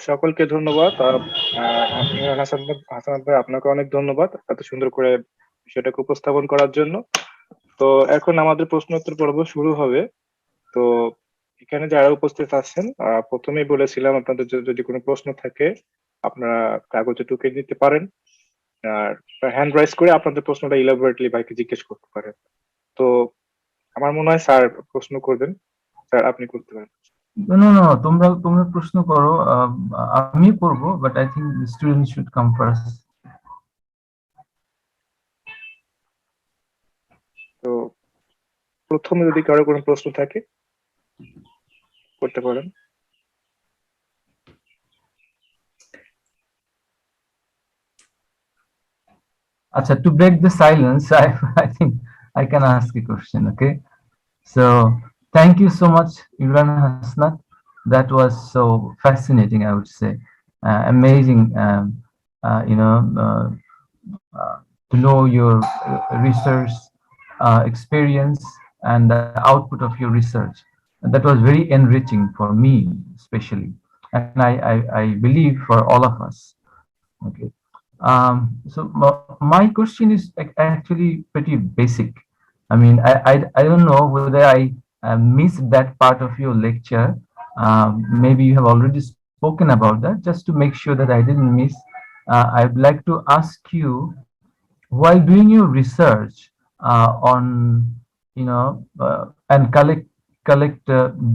সকলকে ধন্যবাদ। ইমরান হাসান ভাই, আপনাকে অনেক ধন্যবাদ এত সুন্দর করে বিষয়টাকে উপস্থাপন করার জন্য। তো এখন আমাদের প্রশ্ন উত্তর পর্ব শুরু হবে। তো এখানে যারা উপস্থিত আছেন, প্রথমেই বলেছিলাম আপনাদের যদি কোনো প্রশ্ন থাকে আপনারা কাগজে টুকে দিতে পারেন, আর হ্যান্ড রাইজ করে আপনাদের প্রশ্নটা ইলাবোরেটলি ভাইকে জিজ্ঞেস করতে পারেন। তো আমার মনে হয় স্যার প্রশ্ন করবেন। স্যার, আপনি করতে পারেন। No, no, তোমরা প্রশ্ন করো, আমি করবো, but I think the students should come first. তো প্রথমে যদি কারো কোনো প্রশ্ন থাকে করতে পারেন। Acha, to break the silence, I think I can ask a question, okay? So, thank you so much, Imran Hasnat. That was so fascinating, I would say. Amazing, to know your research experience and the output of your research. That was very enriching for me, especially, and I believe for all of us. Okay. So my question is actually pretty basic. I mean, I don't know whether I missed that part of your lecture. Maybe you have already spoken about that. Just to make sure that I didn't miss, I'd like to ask you, while doing your research on, and collect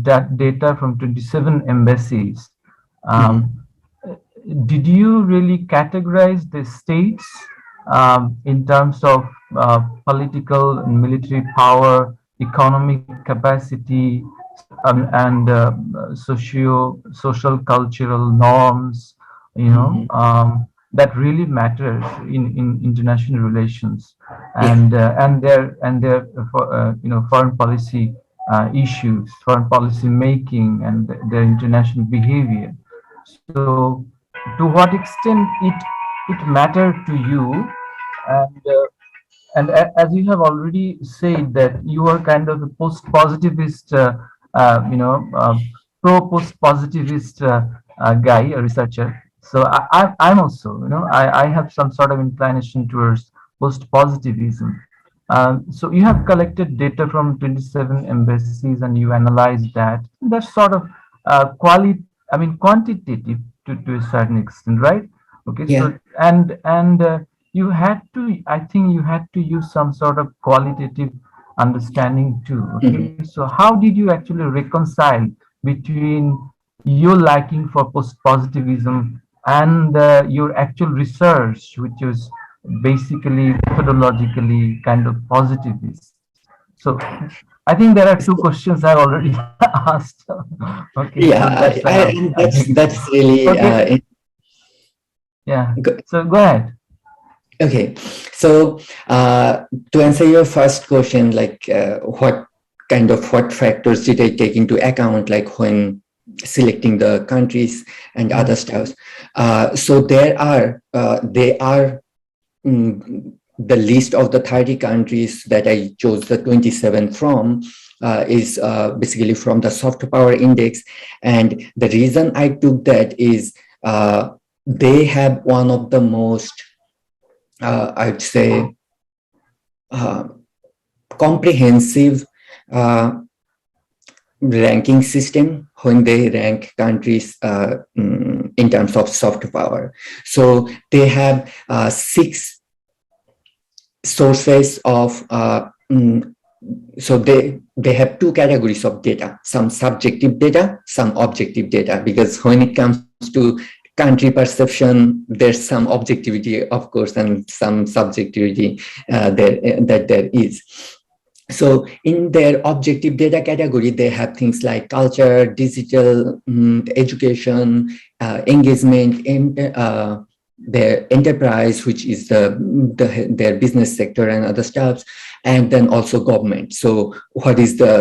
that data from 27 embassies, um, did you really categorize the states in terms of political and military power, economic capacity, and social cultural norms, that really matters in international relations, Yeah. and their foreign policy issues, foreign policy making, and their international behavior. So, to what extent it mattered to you, and as you have already said that you are kind of a post-positivist, pro-post-positivist guy, a researcher. So I'm also, I have some sort of inclination towards post-positivism. So you have collected data from 27 embassies and you analyze that. That's sort of quantitative to a certain extent, right? Okay, Yeah. so and you had to, I think you had to use some sort of qualitative understanding too. Okay, so how did you actually reconcile between your liking for post-positivism and your actual research, which was basically methodologically kind of positivist? So I think there are two questions I've already asked. Okay, so Yeah, that's why and I'm making that's it. really Okay. Yeah. So go ahead. okay. So to answer your first question, like what factors did I take into account, like when selecting the countries and other stuff? So they are the list of the 30 countries that I chose the 27 from is basically from the soft power index. And the reason I took that is they have one of the most, I'd say, comprehensive ranking system when they rank countries in terms of soft power. So they have 6 sources of so they have 2 categories of data, some subjective data, some objective data, because when it comes to country perception, there's some objectivity, of course, and some subjectivity there is. So in their objective data category, they have things like culture, digital, education, engagement, their enterprise, which is their business sector and other stuff, and then also government. So what is the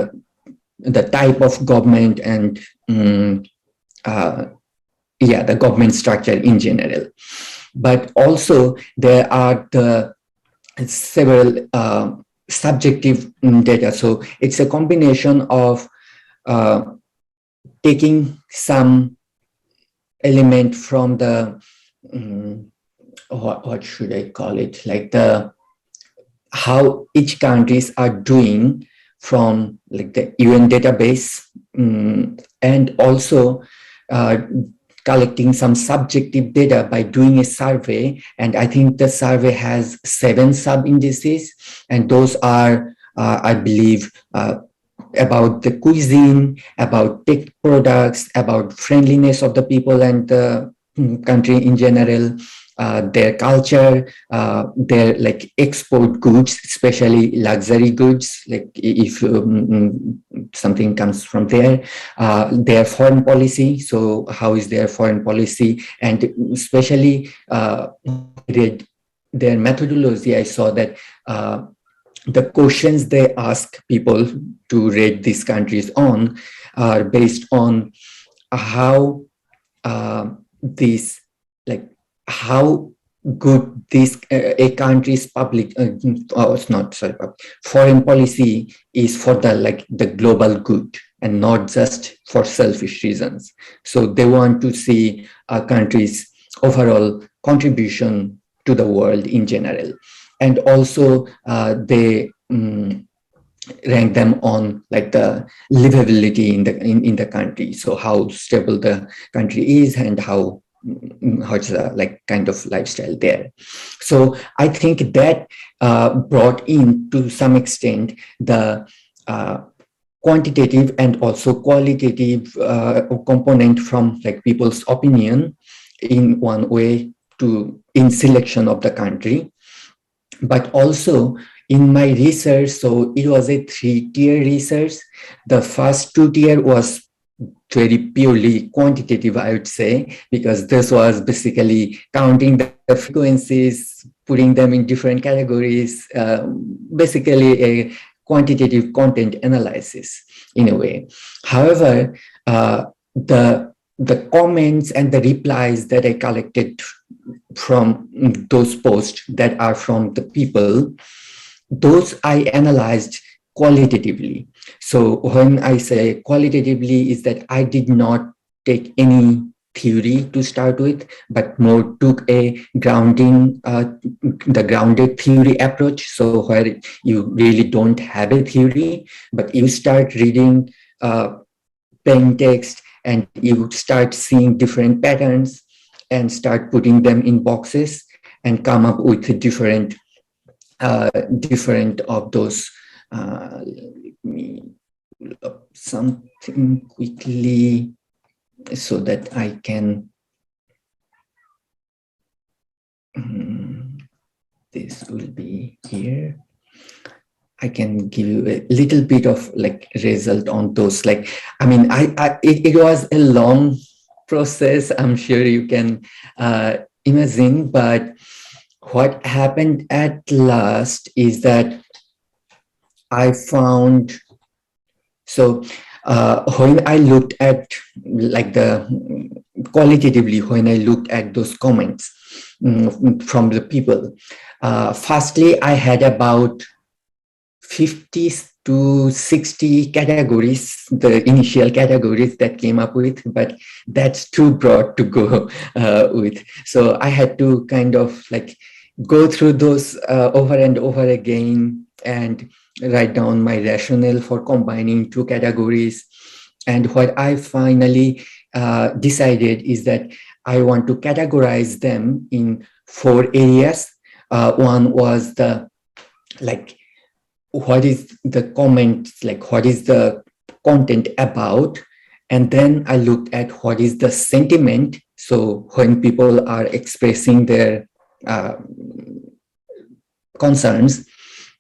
type of government and the government structure in general. But also there are the several subjective data. So it's a combination of taking some element from the what should I call it, like the how each countries are doing from like the UN database, and also collecting some subjective data by doing a survey. And I think the survey has 7 sub indices, and those are I believe about the cuisine, about tech products, about friendliness of the people and the country in general, their culture, their like export goods, especially luxury goods, like if something comes from there, their foreign policy. So how is their foreign policy? And especially their methodology, I saw that the questions they ask people to rate these countries on are based on how this like how good this a country's public it's not sorry foreign policy is for the like the global good and not just for selfish reasons. So they want to see a country's overall contribution to the world in general. And also they rank them on like the livability in the country. So how stable the country is and how it's like kind of lifestyle there. So I think that brought in to some extent the quantitative and also qualitative component from like people's opinion in one way to in selection of the country. But also in my research, so it was a 3-tier research. The first 2 tier was very purely quantitative, I would say, because this was basically counting the frequencies, putting them in different categories, basically a quantitative content analysis in a way. However, the comments and the replies that I collected from those posts that are from the people, those I analyzed qualitatively. So when I say qualitatively is that I did not take any theory to start with, but more took a the grounded theory approach. So where you really don't have a theory, but you start reading plain text and you start seeing different patterns and start putting them in boxes and come up with different of those. Let me pull up something quickly so that I can. This will be here. I can give you a little bit of like result on those. Like, I mean, it was a long process. I'm sure you can imagine, but what happened at last is that I found, so when I looked at like the qualitatively, when I looked at those comments from the people, firstly, I had about 50 to 60 categories, the initial categories that came up with, but that's too broad to go with. So I had to kind of like go through those over and over again and write down my rationale for combining 2 categories. And what I finally decided is that I want to categorize them in 4 areas. One was the like, what is the comment, like what is the content about? And then I looked at what is the sentiment. So when people are expressing their concerns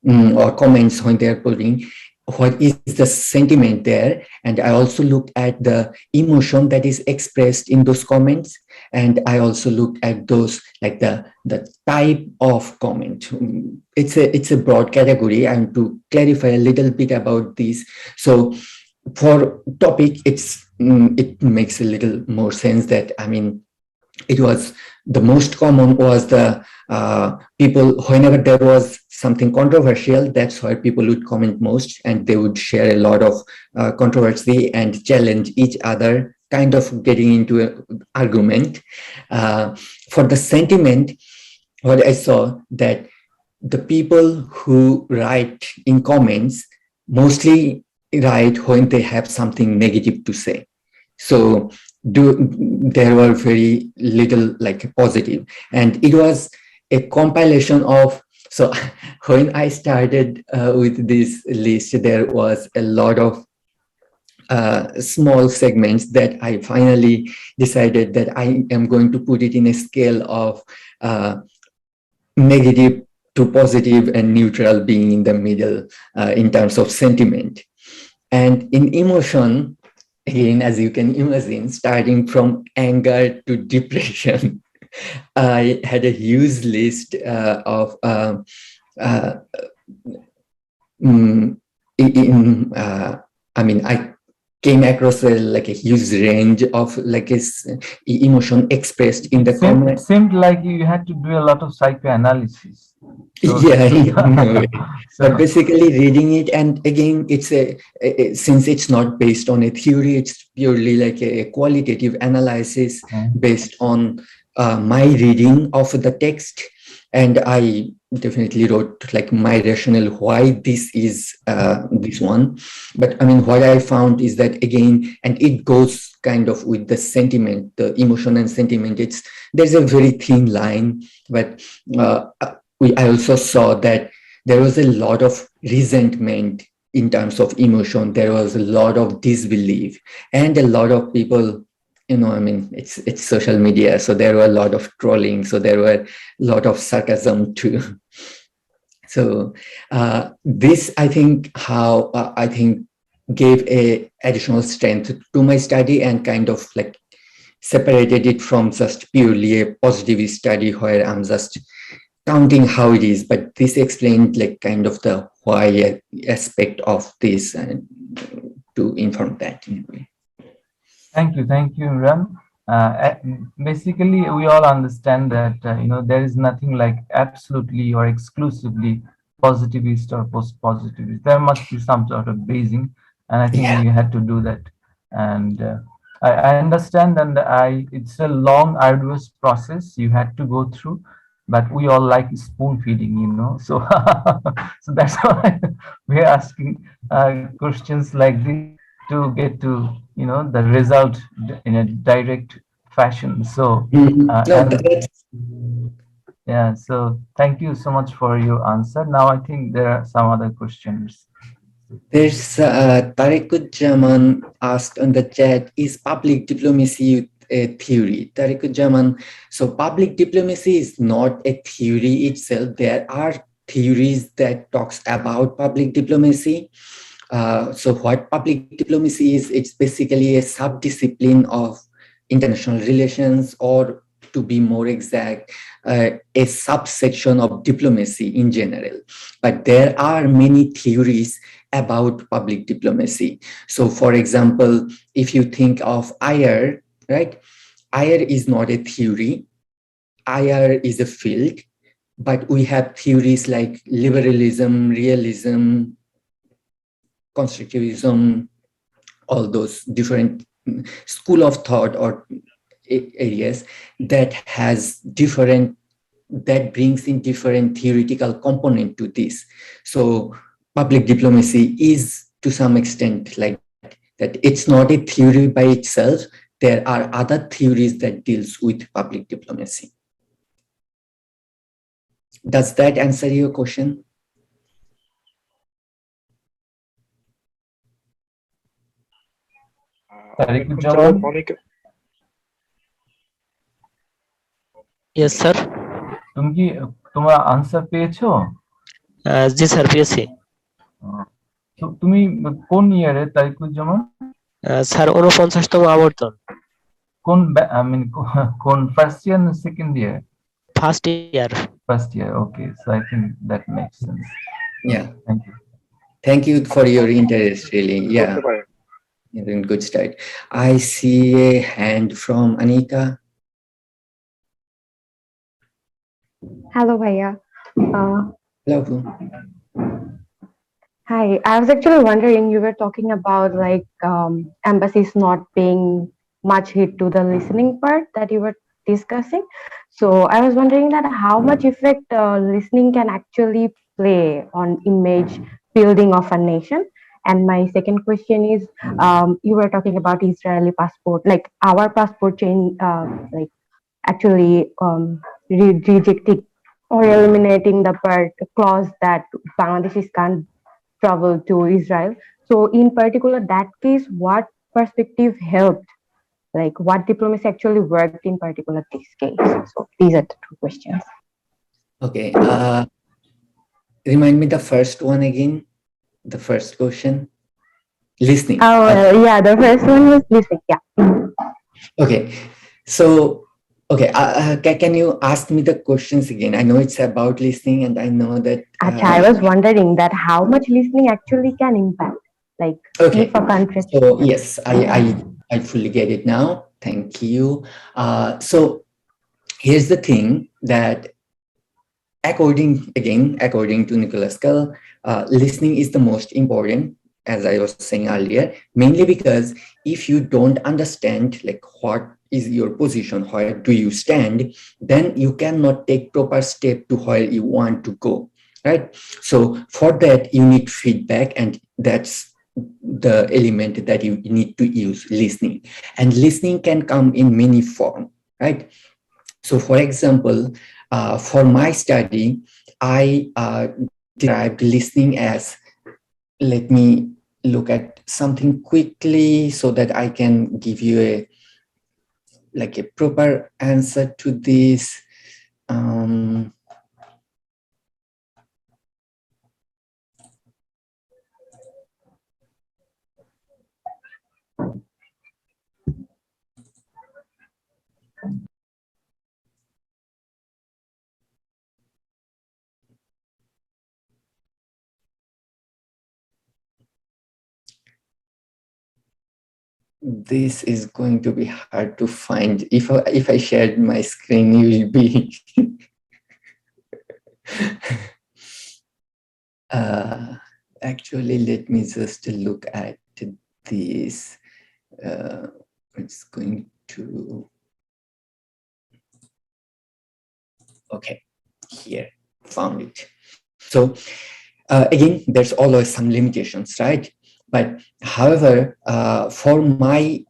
or comments when they're putting, what is the sentiment there? And I also looked at the emotion that is expressed in those comments. And I also looked at those, like the type of comment. It's a broad category. I want to clarify a little bit about this. So for topic, it makes a little more sense that, I mean, it was the most common was the people, whenever there was something controversial, that's why people would comment most, and they would share a lot of controversy and challenge each other kind of getting into an argument. For the sentiment, what I saw that the people who write in comments mostly write when they have something negative to say. So there were very little like positive, and it was a compilation of. So when I started with this list, there was a lot of small segments that I finally decided that I am going to put it in a scale of negative to positive and neutral being in the middle in terms of sentiment. And in emotion, again, as you can imagine, starting from anger to depression, I had a huge list of I came across like a huge range of like emotion expressed in the comment. It seemed like you had to do a lot of psychoanalysis. Yeah, no. But basically reading it, and again, it's since it's not based on a theory, it's purely like a qualitative analysis based on my reading of the text. And I definitely wrote like my rationale why this is this one. But I mean, what I found is that again, and it goes kind of with the sentiment, the emotion and sentiment. There's a very thin line, but I also saw that there was a lot of resentment in terms of emotion. There was a lot of disbelief, and a lot of people, it's social media, so there were a lot of trolling, so there were a lot of sarcasm too. So this, I think, gave a additional strength to my study and kind of like separated it from just purely a positive study where I'm just counting how it is, but this explained like kind of the why aspect of this and to inform that in a way. Thank you, Imran. Basically, we all understand that there is nothing like absolutely or exclusively positivist or post-positivist. There must be some sort of basing, and I think we had to do that. And I understand, and it's a long, arduous process you had to go through. But we all like spoon feeding, so so that's why we're asking questions like this to get to the result in a direct fashion. So yeah, so thank you so much for your answer. Now I think there are some other questions. There's Tariqud asked on the chat, is public diplomacy a theory? Tariqud, so public diplomacy is not a theory itself. There are theories that talks about public diplomacy. So what public diplomacy is, it's basically a sub-discipline of international relations, or to be more exact, a subsection of diplomacy in general. But there are many theories about public diplomacy. So for example, if you think of IR, right? IR is not a theory. IR is a field, but we have theories like liberalism, realism, constructivism, all those different school of thought or areas that brings in different theoretical component to this. So public diplomacy is to some extent like that. It's not a theory by itself. There are other theories that deals with public diplomacy. Does that answer your question? Yes, sir. তুমি কি তোমার answer পেয়েছো? জি sir, পেয়েছি। তুমি কোন ইয়ারে Tariquzzaman? Sir 49তম আবর্তন। কোন ফার্স্ট ইয়ার না second year? First year. First year, okay. So I think that makes sense. Yeah. Thank you. Thank you for your interest, really. Yeah. You're in good start. I see a hand from Anita. Hello, Bhaiya. Hello. Hi, I was actually wondering, you were talking about like embassies not paying much hit to the listening part that you were discussing. So I was wondering that how much effect listening can actually play on image building of a nation. And my second question is, you were talking about Israeli passport, like our passport change, like actually rejecting or eliminating the part clause that Bangladeshis can't travel to Israel. So in particular, that case, what perspective helped? Like what diplomacy actually worked in particular this case? So these are the two questions. Okay. Remind me the first one again. The first question. Listening. Oh, yeah, the first one was listening. Yeah. Okay. So, okay. Can you ask me the questions again? I know it's about listening, and I know that. Acha, I was wondering that how much listening actually can impact, like Okay. if a country. So yes, I fully get it now. Thank you. So here's the thing that according to Nicholas Gull, listening is the most important, as I was saying earlier, mainly because if you don't understand like what is your position, where do you stand, then you cannot take proper step to where you want to go, right? So for that, you need feedback, and that's the element that you need to use, listening. And listening can come in many forms, right? So for example, for my study, I described listening as, let me look at something quickly so that I can give you a proper answer to this. This is going to be hard to find. If I shared my screen, you will be actually, let me just look at this. It's going to, okay, here, found it. So again, there's always some limitations, right? But however, for my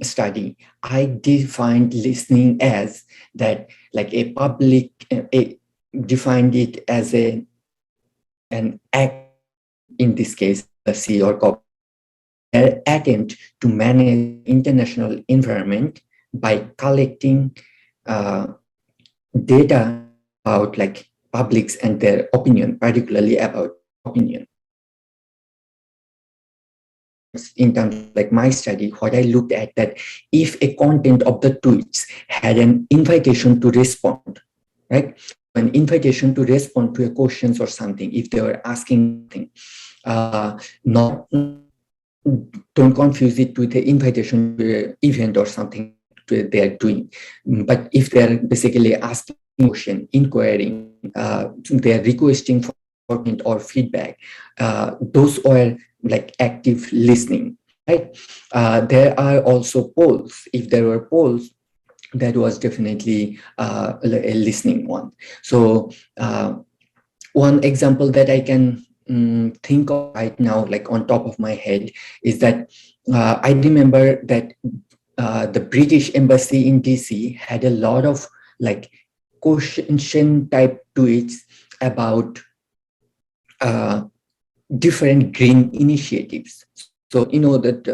study, I defined listening as that, like a public, defined it as an act, in this case, a C or corporate, an attempt to manage international environment by collecting data about like publics and their opinion, particularly about opinion. In terms of like my study, what I looked at that if a content of the tweets had an invitation to respond, right? An invitation to respond to a questions or something, if they were asking something, not don't confuse it with the invitation to an event or something they are doing. But if they're basically asking question, inquiring, they're requesting for comment or feedback, those are like active listening, right? There are also polls. If there were polls, that was definitely a listening one. So one example that I can think of right now, like on top of my head, is that I remember that the British Embassy in DC had a lot of like question type tweets about different green initiatives. So you know that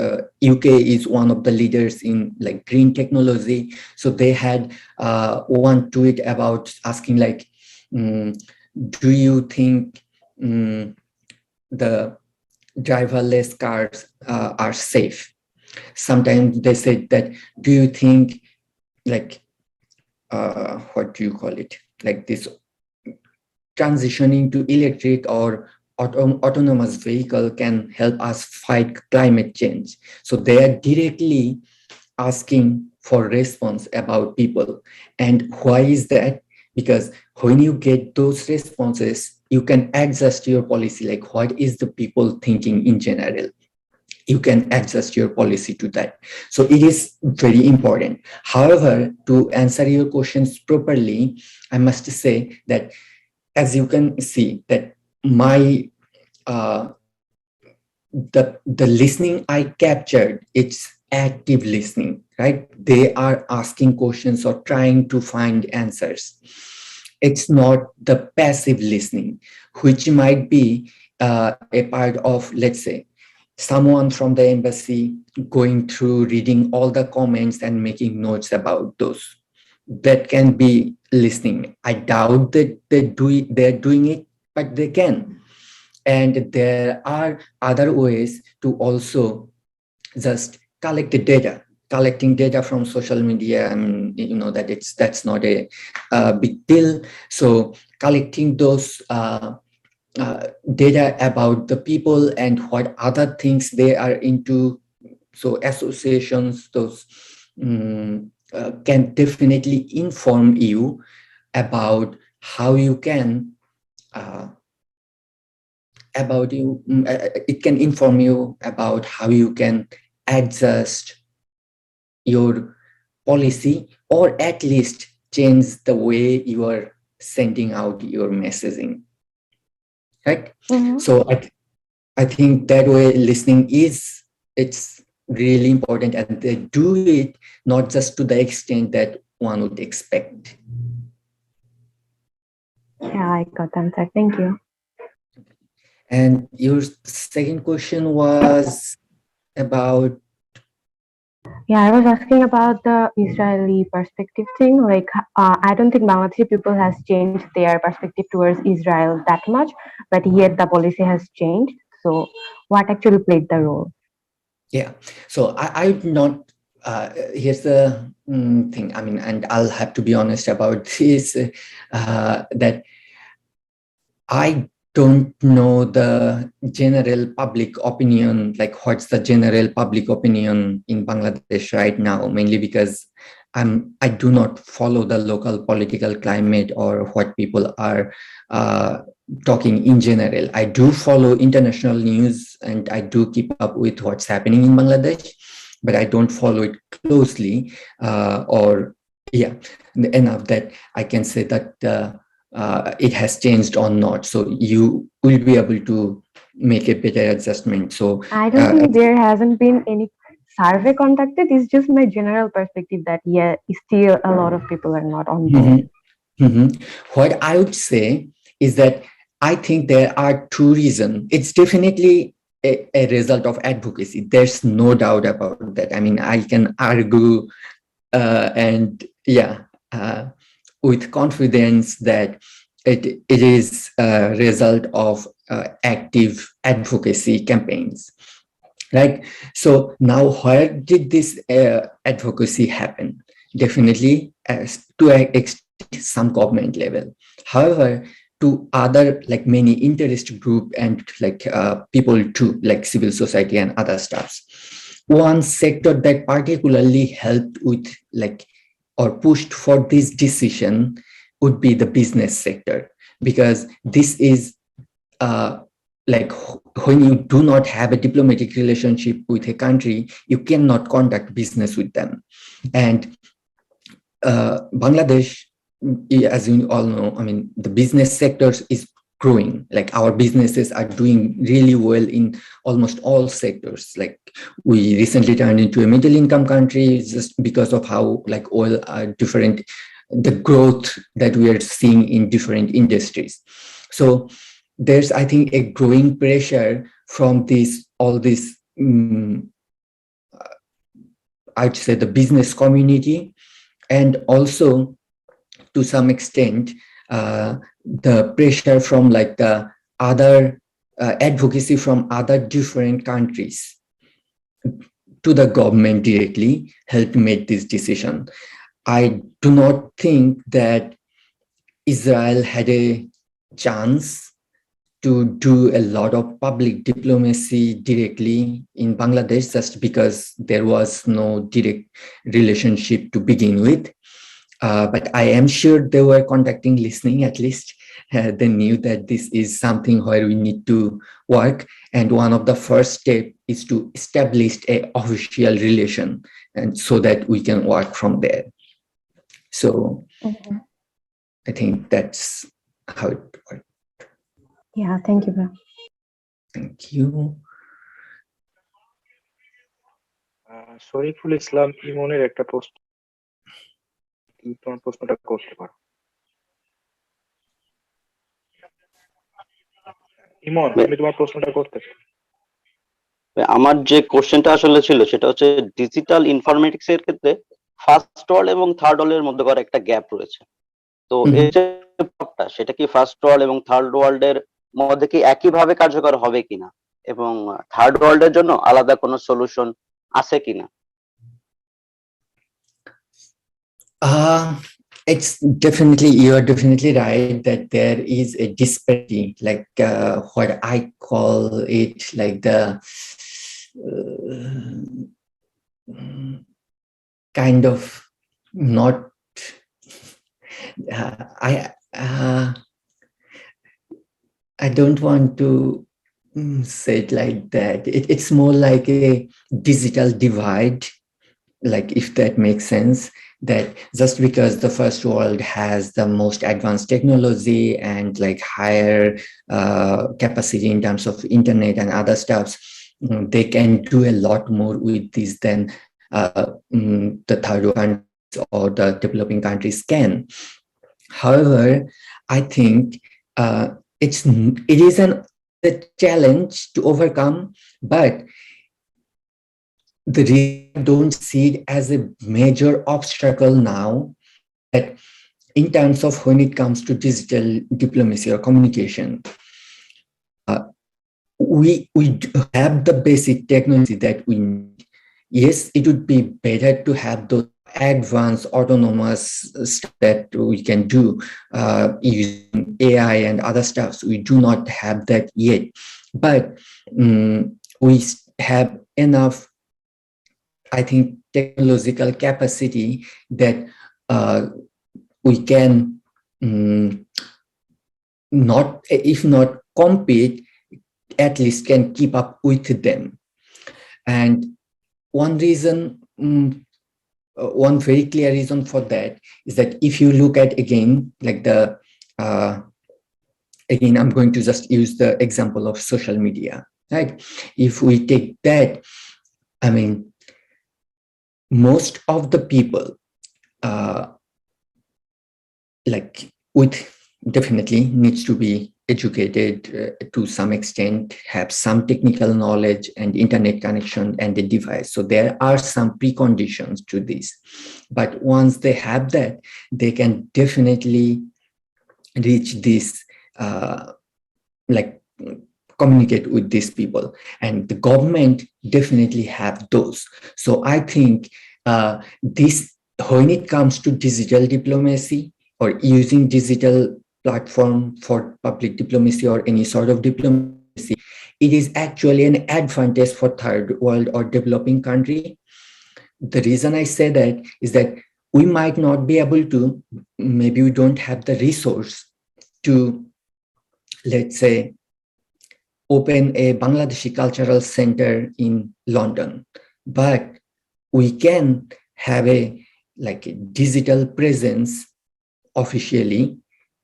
UK is one of the leaders in like green technology. So they had one tweet about asking like, do you think the driverless cars are safe? Sometimes they said that, do you think like, what do you call it? Like this transitioning to electric or autonomous vehicle can help us fight climate change. So they are directly asking for response about people. And why is that? Because when you get those responses, you can adjust your policy, like what is the people thinking in general. you can adjust your policy to that. So it is very important. However, to answer your questions properly, I must say that, as you can see, that my the listening I captured, it's active listening, right? They are asking questions or trying to find answers. It's not the passive listening, which might be a part of, let's say, someone from the embassy going through, reading all the comments and making notes about those. That can be listening. I doubt that they're doing it, but they can. And there are other ways to also just collect the data. Collecting data from social media, and you know that that's not a big deal. So collecting those data about the people and what other things they are into. So associations, those can definitely inform you about how you can it can inform you about how you can adjust your policy, or at least change the way you are sending out your messaging, right? Mhm. So I think that way listening it's really important, and they do it not just to the extent that one would expect. Yeah, I got the answer. Thank you. And your second question was about, Yeah, I was asking about the Israeli perspective thing. Like, I don't think Bangladeshi people has changed their perspective towards Israel that much, but yet the policy has changed. So, what actually played the role? yeah. So I would not. Here's the thing. I mean, and I'll have to be honest about this. That I don't know the general public opinion, like what's the general public opinion in Bangladesh right now, mainly because I do not follow the local political climate or what people are talking in general. I do follow international news and I do keep up with what's happening in Bangladesh, but I don't follow it closely, or yeah, enough that I can say that it has changed or not. So you will be able to make a better adjustment. So I don't think there hasn't been any survey conducted. It's just my general perspective that, yeah, still a lot of people are not on board. What I would say is that I think there are two reasons. It's definitely a result of advocacy. There's no doubt about that. I mean, I can argue and yeah, with confidence that it is a result of active advocacy campaigns, right? So now, where did this advocacy happen? Definitely, to some government level. However, to other, like many interest group and like people too, like civil society and other stuffs. One sector that particularly helped with like or pushed for this decision would be the business sector, because this is like when you do not have a diplomatic relationship with a country, you cannot conduct business with them. And Bangladesh, as you all know, I mean, the business sectors is growing. Like our businesses are doing really well in almost all sectors. Like we recently turned into a middle income country just because of how like oil are different, the growth that we are seeing in different industries. So there's, I think, a growing pressure from all this, I'd say the business community, and also to some extent, the pressure from like the other advocacy from other different countries to the government directly helped make this decision. I do not think that Israel had a chance to do a lot of public diplomacy directly in Bangladesh just because there was no direct relationship to begin with. But I am sure they were conducting listening at least. they knew that this is something where we need to work. And one of the first step is to establish a official relation, and so that we can work from there. So I think that's how it works. Yeah, thank you, bro. Thank you. Shariful Islam ইমনের একটা প্রশ্ন, তুমি তোমার প্রশ্নটা করতে পারো। ইমন, তুমি তোমার প্রশ্নটা করতে পারো। আমার যে কোশ্চেনটা আসলে ছিল সেটা হচ্ছে ডিজিটাল ইনফরমেটিক্স এর ক্ষেত্রে ফার্স্ট ওয়ার্ল্ড এবং থার্ড ওয়ার্ল্ডের মধ্যে একটা গ্যাপ রয়েছে। তো এই যে সেটা কি ফার্স্ট ওয়ার্ল্ড এবং থার্ড ওয়ার্ল্ডের মধ্যে কি একইভাবে কার্যকর হবে কিনা, এবং থার্ড ওয়ার্ল্ডের জন্য আলাদা কোনো সলিউশন আছে কিনা? It's definitely, you are definitely right that there is a disparity, like what I call it, like the kind of not, I don't want to say it like that. It's more like a digital divide, like if that makes sense, that just because the first world has the most advanced technology and like higher capacity in terms of internet and other stuff, they can do a lot more with this than the third world countries or the developing countries can. However, I think it is a challenge to overcome, but the reason I don't see it as a major obstacle now, that in terms of when it comes to digital diplomacy or communication, we have the basic technology that we need. Yes, it would be better to have those advanced autonomous stuff that we can do using AI and other stuff. So we do not have that yet, but we have enough, I think, technological capacity that we can not, if not compete, at least can keep up with them. And one reason, one very clear reason for that is that if you look at, again, like the, again, I'm going to just use the example of social media, right? If we take that, I mean, most of the people, like with, definitely needs to be educated to some extent, have some technical knowledge and internet connection and the device. So there are some preconditions to this, but once they have that, they can definitely reach this, like communicate with these people, and the government definitely have those. So I think this, when it comes to digital diplomacy or using digital platform for public diplomacy or any sort of diplomacy, it is actually an advantage for third world or developing country. The reason I say that is that we might not be able to, maybe we don't have the resource to, let's say, open a Bangladeshi cultural center in London, but we can have a like a digital presence officially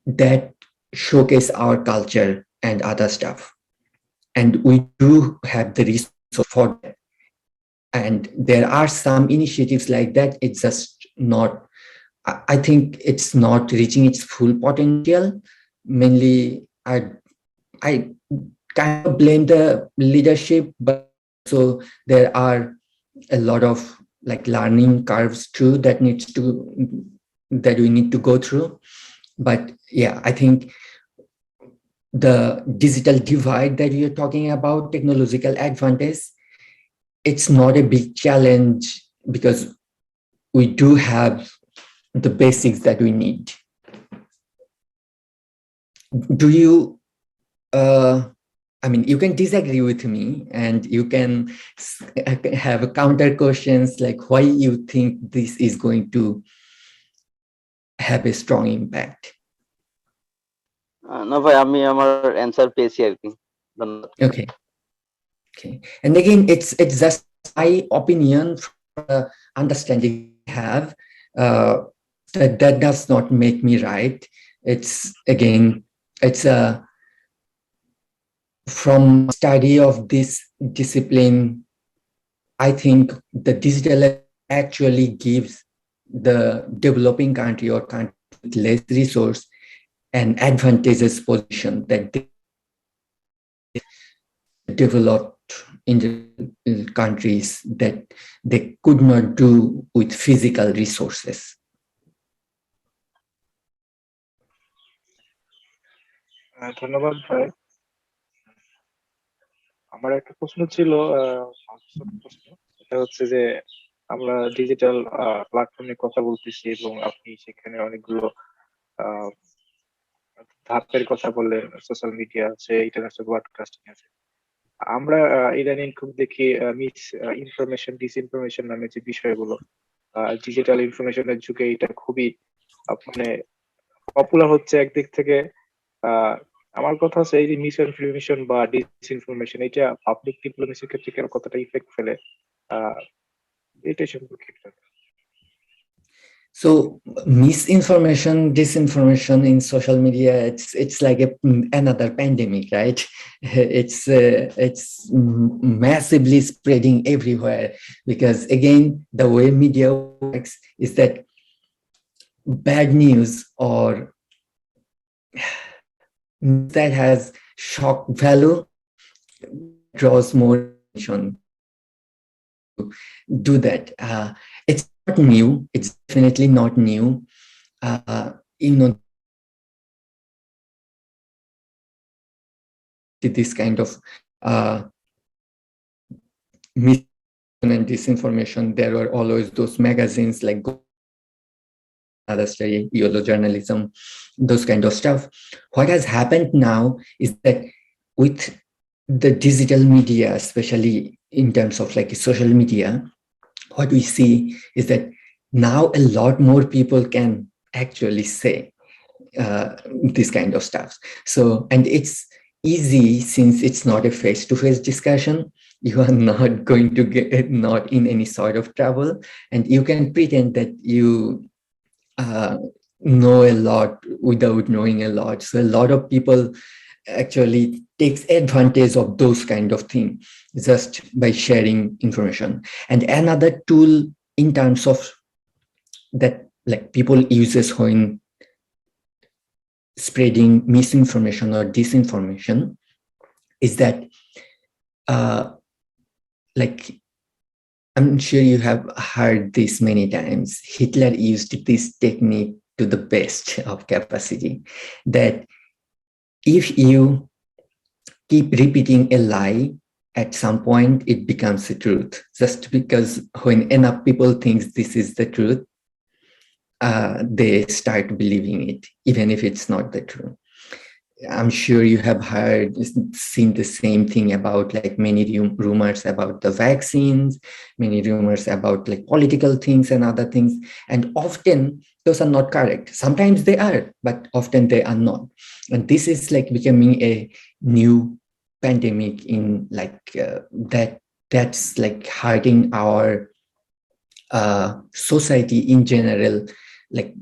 that showcase our culture and other stuff. And we do have the resource for that. And there are some initiatives like that. It's just not, I think it's not reaching its full potential. Mainly, I kind of blame the leadership, but so there are a lot of like learning curves too that we need to go through. But yeah, I think the digital divide that you're talking about, technological advantage, it's not a big challenge because we do have the basics that we need. Do you, I mean, you can disagree with me and you can have counter questions like why you think this is going to have a strong impact. না ভাই, আমি আমার answer পেয়েছি আর কি। ধন্যবাদ। Okay. Okay. And again, it's just my opinion, understanding I have, that does not make me right. It's again, it's a from study of this discipline. I think the digital actually gives the developing country or country with less resource an advantageous position that they developed in the countries that they could not do with physical resources. ধন্যবাদ ভাই। আমার একটা প্রশ্ন ছিল, ছোট প্রশ্ন। এটা হচ্ছে যে আমরা ডিজিটাল প্ল্যাটফর্মে কথা বলতেছি এবং আপনি সেখানে অনেকগুলো আহ, ধাপের কথা বললেন। সোশ্যাল মিডিয়া আছে, ইন্টারন্যাশনাল ব্রডকাস্টিং আছে। আমরা ইদানিং খুব দেখি মিস ইনফরমেশন, ডিসইনফরমেশন নামে যে বিষয়গুলো, ডিজিটাল ইনফরমেশনের যুগে এটা খুবই মানে পপুলার হচ্ছে একদিক থেকে। আহ, আমার কথা হচ্ছে এই যে মিস ইনফরমেশন বা ডিসইনফরমেশন, এটা পাবলিক ডিপ্লোমেসির ক্ষেত্রে কতটা ইফেক্ট ফেলে, আহ, এটা সম্পর্কে একটু। So misinformation, disinformation in social media, it's like another pandemic, right? It's massively spreading everywhere, because again, the way media works is that bad news or that has shock value draws more attention. Do that. It's not new. It's definitely not new. You know, this kind of misinformation and disinformation. There were always those magazines like other study, YOLO journalism, those kind of stuff. What has happened now is that with the digital media, especially in terms of like social media, what we see is that now a lot more people can actually say this kind of stuff. So, and it's easy since it's not a face-to-face discussion. You are not going to get not in any sort of trouble, and you can pretend that you know a lot without knowing a lot. So a lot of people actually takes advantage of those kind of things just by sharing information. And another tool in terms of that, like people uses when spreading misinformation or disinformation, is that like I'm sure you have heard this many times. Hitler used this technique to the best of capacity, that if you keep repeating a lie, at some point it becomes the truth. Just because when enough people think this is the truth, they start believing it, even if it's not the truth. I'm sure you have heard, seen the same thing about like many rumors about the vaccines, many rumors about like political things and other things. And often those are not correct. Sometimes they are, but often they are not. And this is like becoming a new pandemic in like that's like hurting our society in general, like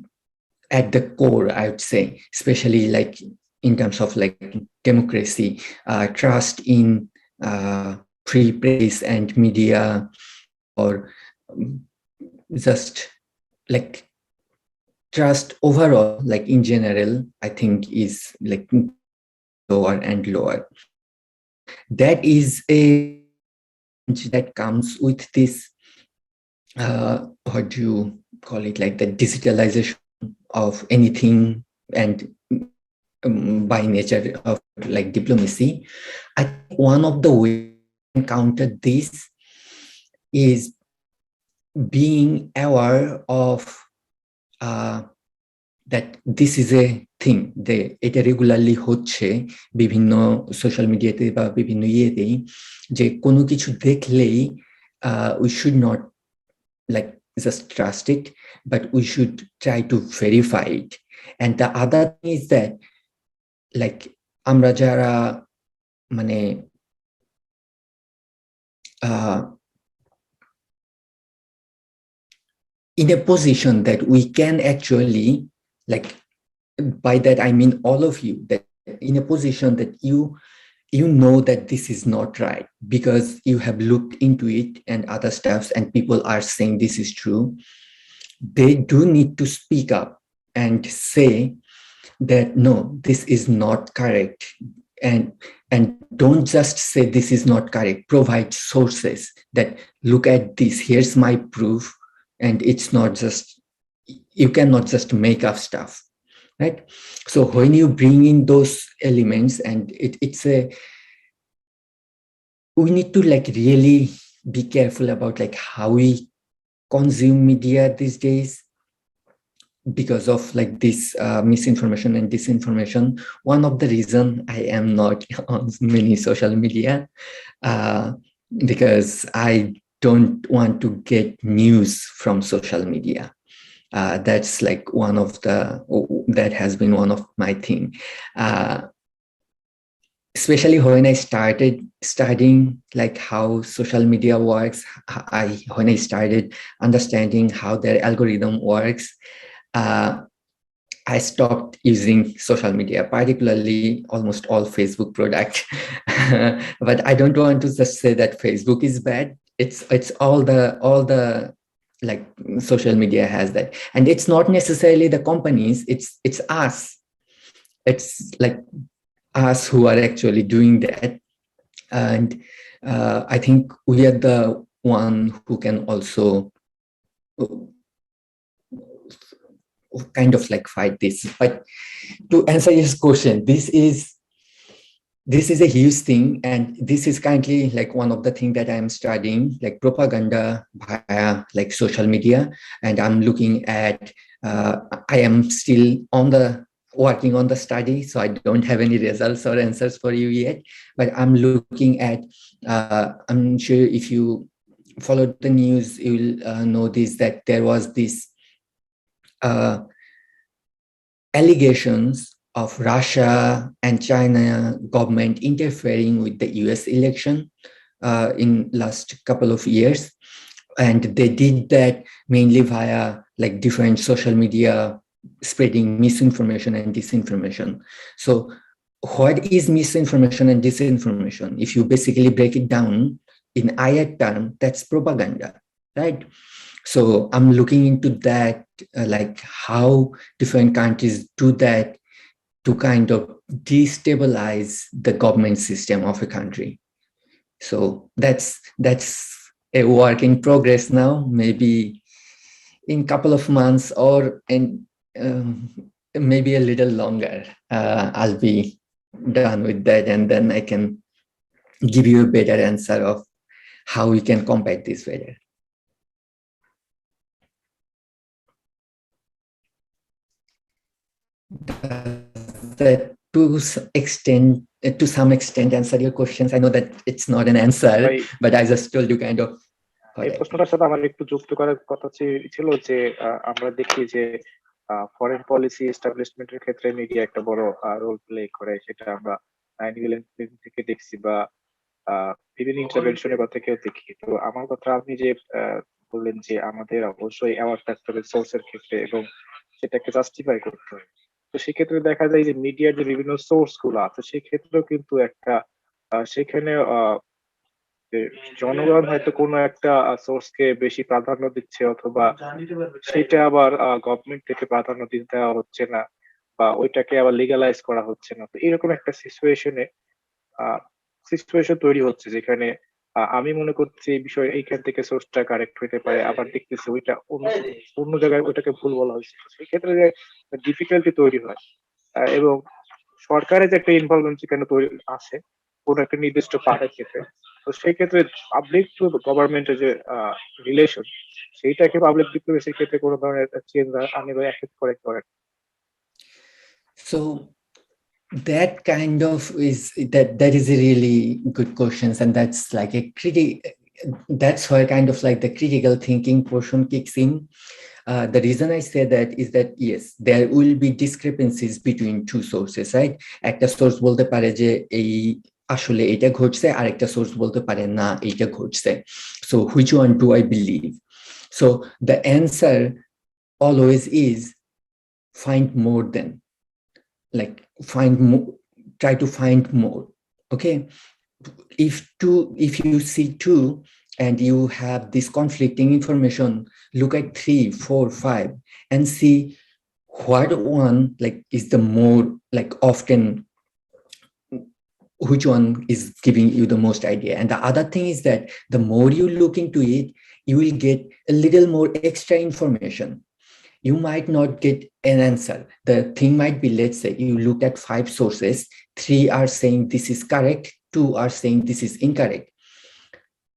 at the core, I would say, especially like in terms of like democracy, trust in free press and media, or just like trust overall, like in general, I think is like lower and lower. That is a that comes with this, what do you call it, like the digitalization of anything, and by nature of like diplomacy. I think one of the ways to counter this is being aware of that this is a thing, এটা regularly হচ্ছে বিভিন্ন social মিডিয়াতে বা বিভিন্ন ইয়েতেই, যে কোনো কিছু দেখলেই we should not like just trust it, but we should try to verify it. And the other thing is that like আমরা যারা মানে in a position that we can actually, like, by that I mean all of you, that in a position that you know that this is not right because you have looked into it and other stuffs and people are saying this is true, they do need to speak up and say that no, this is not correct, and don't just say this is not correct. Provide sources that look at this, here's my proof, and it's not just, you cannot just make up stuff, right? So when you bring in those elements, and it's a, we need to like really be careful about like how we consume media these days because of like this misinformation and disinformation. One of the reason I am not on many social media because I don't want to get news from social media. That's like one of the, that has been one of my thing. Especially when I started studying like how social media works, when I started understanding how their algorithm works, I stopped using social media, particularly almost all Facebook product. But I don't want to just say that Facebook is bad. It's all the like social media has that, and it's not necessarily the companies. It's us. It's like us who are actually doing that, and I think we are the one who can also kind of like fight this. But to answer your question, this is a huge thing, and this is currently like one of the things that I'm studying, like propaganda via like social media. And I'm looking at, I am still working on the study, so I don't have any results or answers for you yet, but I'm looking at, I'm sure if you followed the news, you will know this, that there was this allegations of Russia and China government interfering with the US election in last couple of years. And they did that mainly via like different social media, spreading misinformation and disinformation. So what is misinformation and disinformation? If you basically break it down in ayat term, that's propaganda, right? So I'm looking into that, like how different countries do that to kind of destabilize the government system of a country. So that's a work in progress now. Maybe in a couple of months or in maybe a little longer, I'll be done with that, and then I can give you a better answer of how we can combat this better. That to some extent answer your questions. I know that it's not an answer, but I just told you kind of. এই প্রশ্নটার সাথে আমার একটু যুক্ত করার কথা ছিল যে আমরা দেখি যে ফরেন পলিসি এস্টাবলিশমেন্টের ক্ষেত্রে মিডিয়া একটা বড় রোল প্লে করে, সেটা আমরা 9/11 থেকে দেখছি বা বিভিন্ন ইন্টারভেনশনের কথা থেকেও দেখি। তো আমার কথা, আপনি যে বললেন যে আমাদের অবশ্যই অ্যাওয়ার্ড থাকতে হবে সোর্সের ক্ষেত্রে এবং সেটাকে জাস্টিফাই করতে হবে, তো সেক্ষেত্রে দেখা যায় যে মিডিয়ার যে বিভিন্ন সোর্স গুলো আছে সেক্ষেত্রেও কিন্তু একটা সেখানে জনগণ হয়তো কোনো একটা সোর্সকে বেশি প্রাধান্য দিচ্ছে, অথবা সেটা আবার গভর্নমেন্ট থেকে প্রাধান্য দিতে দেওয়া হচ্ছে না, বা ওইটাকে আবার লিগালাইজ করা হচ্ছে না। তো এরকম একটা সিচুয়েশন তৈরি হচ্ছে যেখানে আমি মনে করছি এই বিষয়ে এইখান থেকে সোর্সটা কারেক্ট হইতে পারে, আবার দেখতেছি ওইটা অন্য জায়গায় ওইটাকে ভুল বলা হয়েছে। সেই ক্ষেত্রে যে ডিফিকাল্টি তৈরি হয়, এবং সরকারের যে একটা ইনভলভমেন্ট সেখানে তৈরি আছে কোনো একটা নির্দিষ্ট পার্টের ক্ষেত্রে, তো সেই ক্ষেত্রে পাবলিক টু গভর্নমেন্টের যে রিলেশন, সেইটাকে পাবলিক ডিপ্লোমেসির ক্ষেত্রে কোনো ধরনের চেঞ্জ আনে বা এফেক্ট করে। So that kind of is that is a really good question, and that's like a that's where kind of like the critical thinking portion kicks in. The reason I say that is that yes, there will be discrepancies between two sources, right? একটা source বলতে পারে যে এই আসলে এটা ঘটছে, আরেকটা source বলতে পারে না এটা ঘটছে। So which one do I believe? So the answer always is find more than, like find more, try to find more. Okay, if you see two and you have this conflicting information, look at 3, 4, 5 and see what one like is the more like often, which one is giving you the most idea. And the other thing is that the more you look into it, you will get a little more extra information. You might not get an answer. The thing might be, let's say you looked at 5 sources, 3 are saying this is correct, 2 are saying this is incorrect.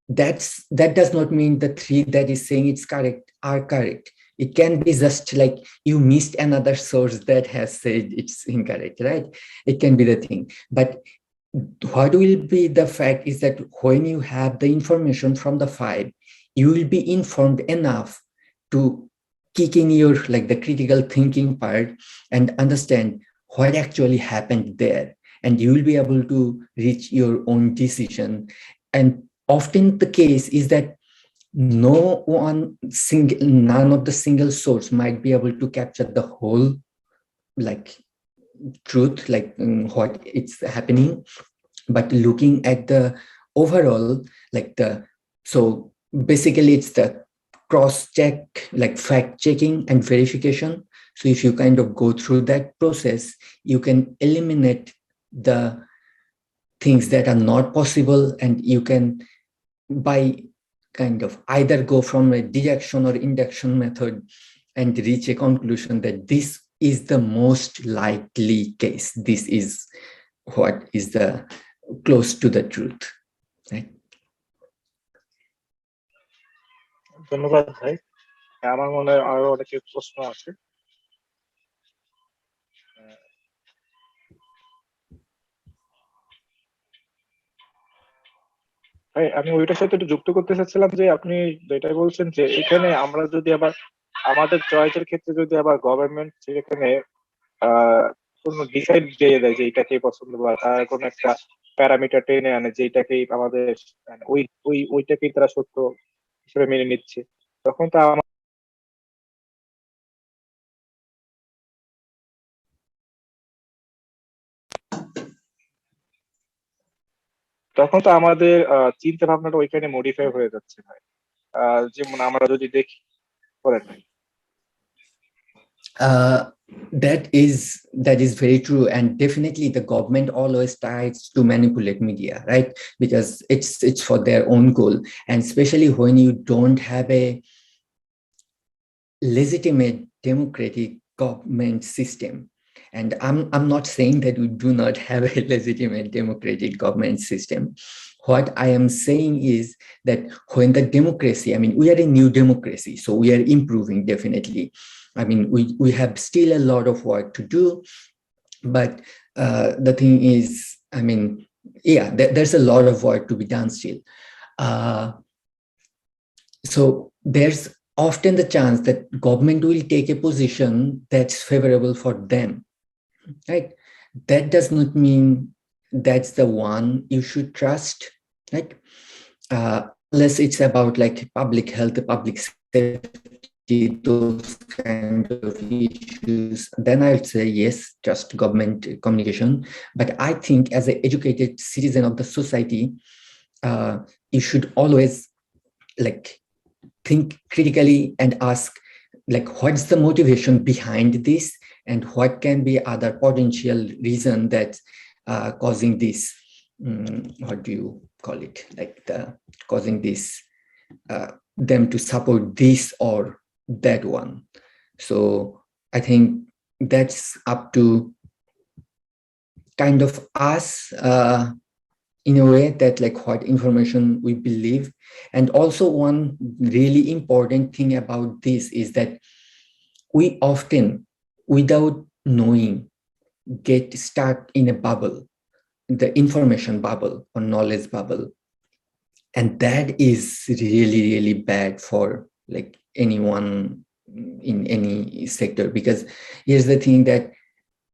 That does not mean the 3 that is saying it's correct are correct. It can be just like you missed another source that has said it's incorrect, right? It can be the thing. But what will be the fact is that when you have the information from the 5, you will be informed enough to kick in your like the critical thinking part and understand what actually happened there, and you will be able to reach your own decision. And often the case is that none of the single source might be able to capture the whole like truth, like what it's happening. But looking at the overall, like so basically it's the cross check, like fact checking and verification. So if you kind of go through that process, you can eliminate the things that are not possible, and you can by kind of either go from a deduction or induction method and reach a conclusion that this is the most likely case. This is what is the close to the truth, right? ধন্যবাদ ভাই। আমার মনে হয় আরো অনেক প্রশ্ন আছে। ভাই আমি ওইটার সাথে একটু যুক্ত করতে চাচ্ছিলাম যে আপনি যেটা বলছেন যে এখানে আমরা যদি আবার আমাদের চয়েসের ক্ষেত্রে যদি আবার গভর্নমেন্ট সেখানে কোনো ডিসাইড দিয়ে দেয় যে এটাকে পছন্দ বা তার কোনো একটা প্যারামিটার টেনে আনে যে এটাকেই আমাদের মানে ওইটাকেই তারা সত্য হিসেবে মেনে নিচ্ছে, তখন তো আমাদের চিন্তা ভাবনাটা ওইখানে মডিফাই হয়ে যাচ্ছে ভাই। যেমন আমরা যদি দেখি, বলেন ভাই। That is very true, and definitely the government always tries to manipulate media, right? Because it's for their own goal, and especially when you don't have a legitimate democratic government system. And I'm not saying that we do not have a legitimate democratic government system. What I am saying is that when the democracy, I mean, we are a new democracy, so we are improving definitely. I mean, we have still a lot of work to do, but the thing is, I mean, yeah, there's a lot of work to be done still. So there's often the chance that government will take a position that's favorable for them, right? That does not mean that's the one you should trust, right? Unless it's about like public health, public safety, those kind of issues, then I would say yes, trust government communication. But I think as an educated citizen of the society, you should always like think critically and ask like what's the motivation behind this, and what can be other potential reason that's causing this, what do you call it, like causing this them to support this or that one. So I think that's up to kind of us in a way that like what information we believe. And also one really important thing about this is that we often, without knowing, get stuck in a bubble, the information bubble or knowledge bubble. And that is really, really bad for like anyone in any sector. Because here's the thing, that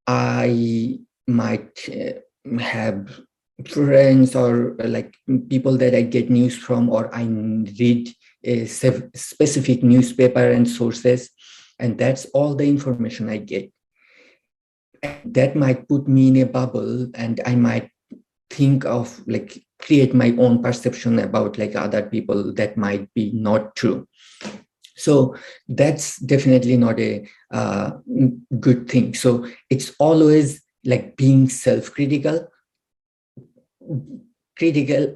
I might have friends or like people that I get news from, or I read a specific newspaper and sources, and that's all the information I get. And that might put me in a bubble, and I might think of like create my own perception about like other people that might be not true. So that's definitely not a good thing. So it's always like being self-critical,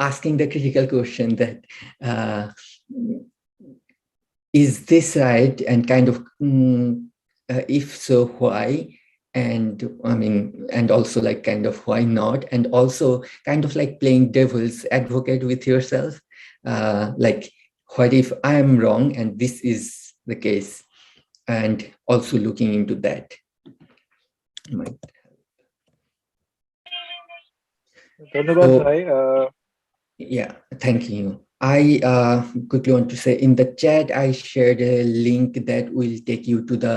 asking the critical question that is this right, and kind of if so, why? And I mean, and also like kind of why not? And also kind of like playing devil's advocate with yourself, like what if I'm wrong and this is the case, and also looking into that. ধন্যবাদ So, ভাই। yeah, thank you. I quickly want to say in the chat, I shared a link that will take you to the,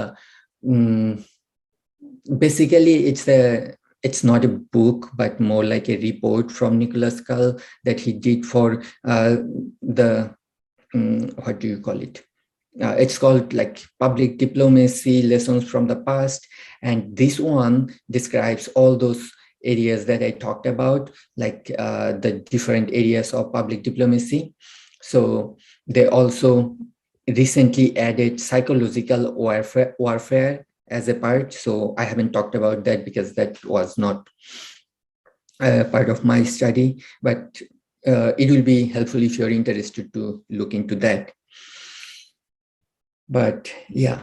basically it's not a book, but more like a report from Nicholas Cull that he did for the, what do you call it? It's called like Public Diplomacy Lessons from the Past. And this one describes all those areas that I talked about, like the different areas of public diplomacy. So they also recently added psychological warfare as a part. So I haven't talked about that because that was not part of my study, but it will be helpful if you're interested to look into that. But yeah,